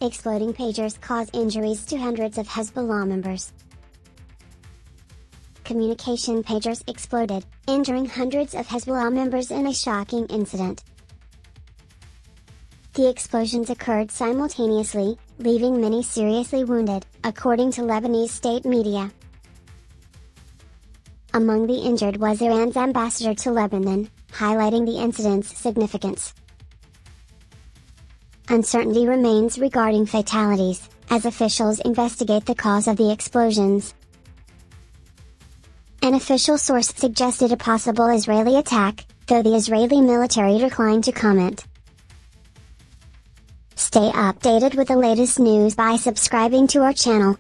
Exploding pagers cause injuries to hundreds of Hezbollah members. Communication pagers exploded, injuring hundreds of Hezbollah members in a shocking incident. The explosions occurred simultaneously, leaving many seriously wounded, according to Lebanese state media. Among the injured was Iran's ambassador to Lebanon, highlighting the incident's significance. Uncertainty remains regarding fatalities, as officials investigate the cause of the explosions. An official source suggested a possible Israeli attack, though the Israeli military declined to comment. Stay updated with the latest news by subscribing to our channel.